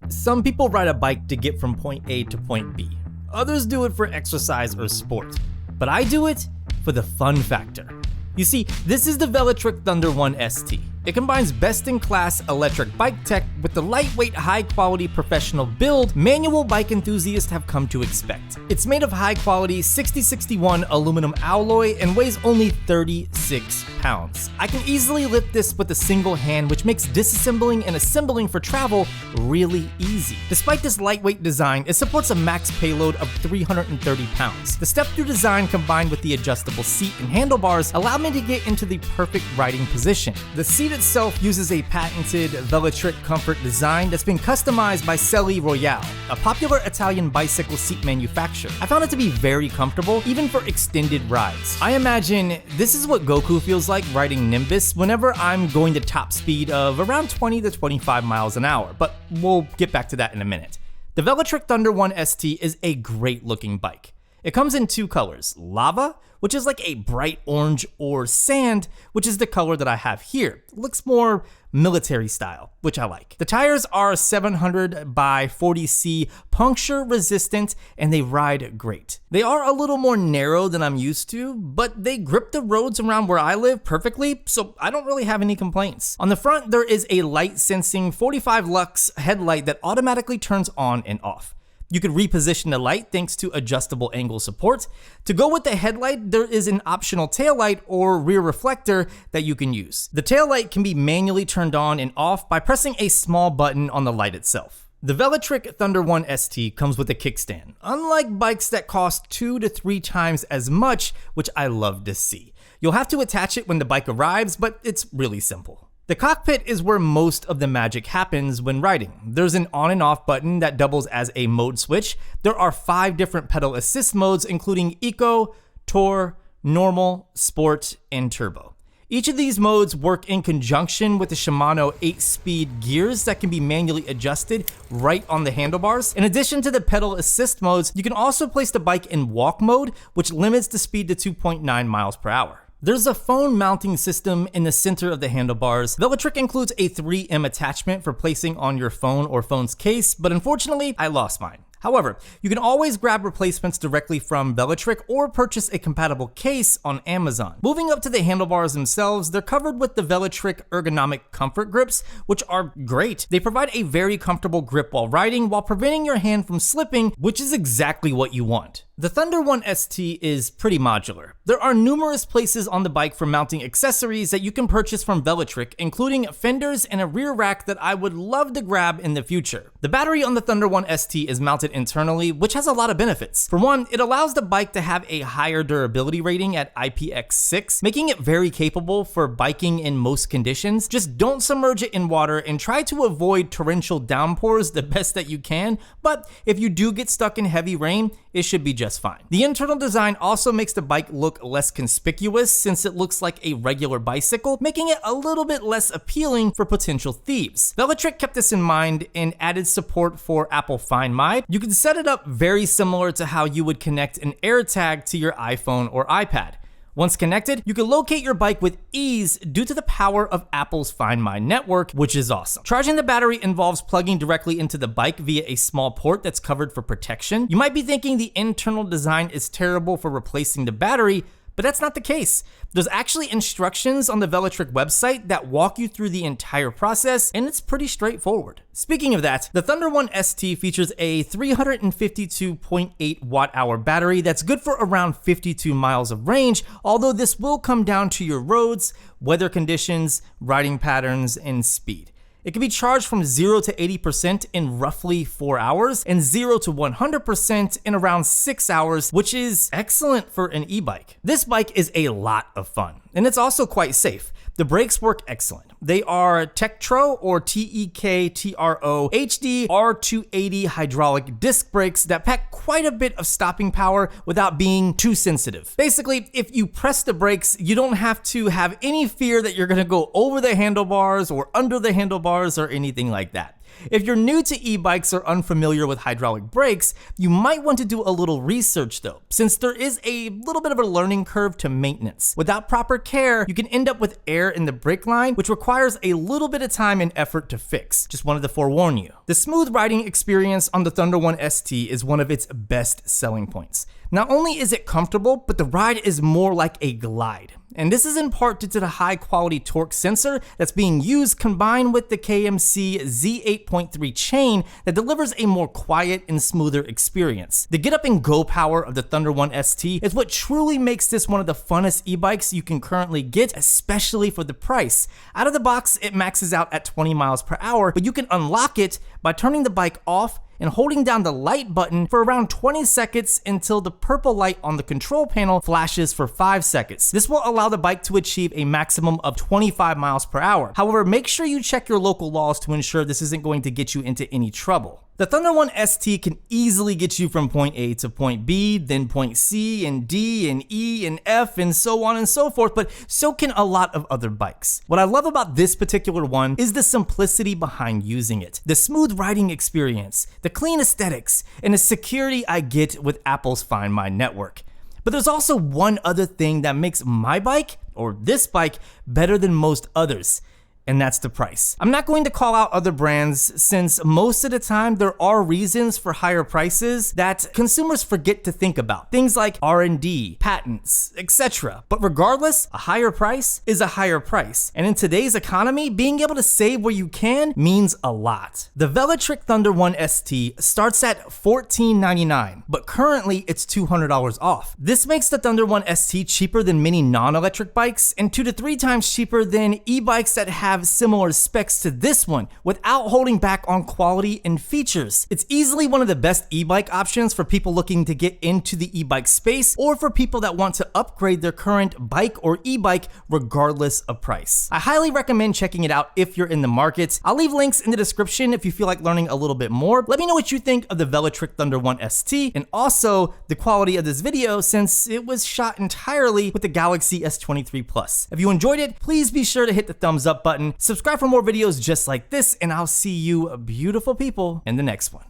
Some people ride a bike to get from point A to point B. Others do it for exercise or sport. But I do it for the fun factor. You see, this is the Velotric T1ST. It combines best-in-class electric bike tech with the lightweight, high-quality professional build manual bike enthusiasts have come to expect. It's made of high-quality 6061 aluminum alloy and weighs only 36 pounds. I can easily lift this with a single hand, which makes disassembling and assembling for travel really easy. Despite this lightweight design, it supports a max payload of 330 pounds. The step-through design combined with the adjustable seat and handlebars allowed me to get into the perfect riding position. The seat itself uses a patented Velotric comfort design that's been customized by Selle Royale, a popular Italian bicycle seat manufacturer. I found it to be very comfortable, even for extended rides. I imagine this is what Goku feels like riding Nimbus whenever I'm going to top speed of around 20 to 25 miles an hour, but we'll get back to that in a minute. The Velotric T1ST is a great looking bike. It comes in two colors, lava, which is like a bright orange, or sand, which is the color that I have here. It looks more military style, which I like. The tires are 700 by 40C puncture resistant and they ride great. They are a little more narrow than I'm used to, but they grip the roads around where I live perfectly, so I don't really have any complaints. On the front, there is a light sensing 45 lux headlight that automatically turns on and off. You can reposition the light thanks to adjustable angle support. To go with the headlight, there is an optional taillight or rear reflector that you can use. The taillight can be manually turned on and off by pressing a small button on the light itself. The Velotric T1ST comes with a kickstand, unlike bikes that cost 2 to 3 times as much, which I love to see. You'll have to attach it when the bike arrives, but it's really simple. The cockpit is where most of the magic happens when riding. There's an on and off button that doubles as a mode switch. There are 5 different pedal assist modes, including Eco, Tour, Normal, Sport, and Turbo. Each of these modes work in conjunction with the Shimano 8-speed gears that can be manually adjusted right on the handlebars. In addition to the pedal assist modes, you can also place the bike in walk mode, which limits the speed to 2.9 miles per hour. There's a phone mounting system in the center of the handlebars. Velotric includes a 3M attachment for placing on your phone or phone's case, but unfortunately, I lost mine. However, you can always grab replacements directly from Velotric or purchase a compatible case on Amazon. Moving up to the handlebars themselves, they're covered with the Velotric ergonomic comfort grips, which are great. They provide a very comfortable grip while riding while preventing your hand from slipping, which is exactly what you want. The T1ST is pretty modular. There are numerous places on the bike for mounting accessories that you can purchase from Velotric, including fenders and a rear rack that I would love to grab in the future. The battery on the T1ST is mounted internally, which has a lot of benefits. For one, it allows the bike to have a higher durability rating at IPX6, making it very capable for biking in most conditions. Just don't submerge it in water and try to avoid torrential downpours the best that you can, but if you do get stuck in heavy rain, it should be just fine. The internal design also makes the bike look less conspicuous since it looks like a regular bicycle, making it a little bit less appealing for potential thieves. Velotric kept this in mind and added support for Apple Find My. You can set it up very similar to how you would connect an AirTag to your iPhone or iPad. Once connected, you can locate your bike with ease due to the power of Apple's Find My network, which is awesome. Charging the battery involves plugging directly into the bike via a small port that's covered for protection. You might be thinking the internal design is terrible for replacing the battery, but that's not the case. There's actually instructions on the Velotric website that walk you through the entire process, and it's pretty straightforward. Speaking of that, the T1ST features a 352.8 watt-hour battery that's good for around 52 miles of range, although this will come down to your roads, weather conditions, riding patterns, and speed. It can be charged from 0 to 80% in roughly 4 hours and 0 to 100% in around 6 hours, which is excellent for an e-bike. This bike is a lot of fun, and it's also quite safe. The brakes work excellent. They are Tektro or TEKTRO HD R280 hydraulic disc brakes that pack quite a bit of stopping power without being too sensitive. Basically, if you press the brakes, you don't have to have any fear that you're gonna go over the handlebars or under the handlebars or anything like that. If you're new to e-bikes or unfamiliar with hydraulic brakes, you might want to do a little research though, since there is a little bit of a learning curve to maintenance. Without proper care, you can end up with air in the brake line, which requires a little bit of time and effort to fix. Just wanted to forewarn you. The smooth riding experience on the Thunder 1 ST is one of its best selling points. Not only is it comfortable, but the ride is more like a glide. And this is in part due to the high quality torque sensor that's being used combined with the KMC Z8.3 chain that delivers a more quiet and smoother experience. The get up and go power of the Thunder 1 ST is what truly makes this one of the funnest e-bikes you can currently get, especially for the price. Out of the box, it maxes out at 20 miles per hour, but you can unlock it by turning the bike off and holding down the light button for around 20 seconds until the purple light on the control panel flashes for 5 seconds. This will allow the bike to achieve a maximum of 25 miles per hour. However, make sure you check your local laws to ensure this isn't going to get you into any trouble. The Thunder 1 ST can easily get you from point A to point B, then point C and D and E and F and so on and so forth, but so can a lot of other bikes. What I love about this particular one is the simplicity behind using it, the smooth riding experience, the clean aesthetics, and the security I get with Apple's Find My network. But there's also one other thing that makes my bike, or this bike, better than most others. And that's the price. I'm not going to call out other brands since most of the time there are reasons for higher prices that consumers forget to think about. Things like R&D, patents, etc. But regardless, a higher price is a higher price. And in today's economy, being able to save where you can means a lot. The Velotric Thunder 1 ST starts at $14.99, but currently it's $200 off. This makes the Thunder 1 ST cheaper than many non-electric bikes and 2 to 3 times cheaper than e-bikes that have similar specs to this one without holding back on quality and features. It's easily one of the best e-bike options for people looking to get into the e-bike space or for people that want to upgrade their current bike or e-bike regardless of price. I highly recommend checking it out if you're in the market. I'll leave links in the description if you feel like learning a little bit more. Let me know what you think of the Velotric Thunder 1 ST and also the quality of this video since it was shot entirely with the Galaxy S23 Plus. If you enjoyed it, please be sure to hit the thumbs up button. Subscribe for more videos just like this, and I'll see you beautiful people in the next one.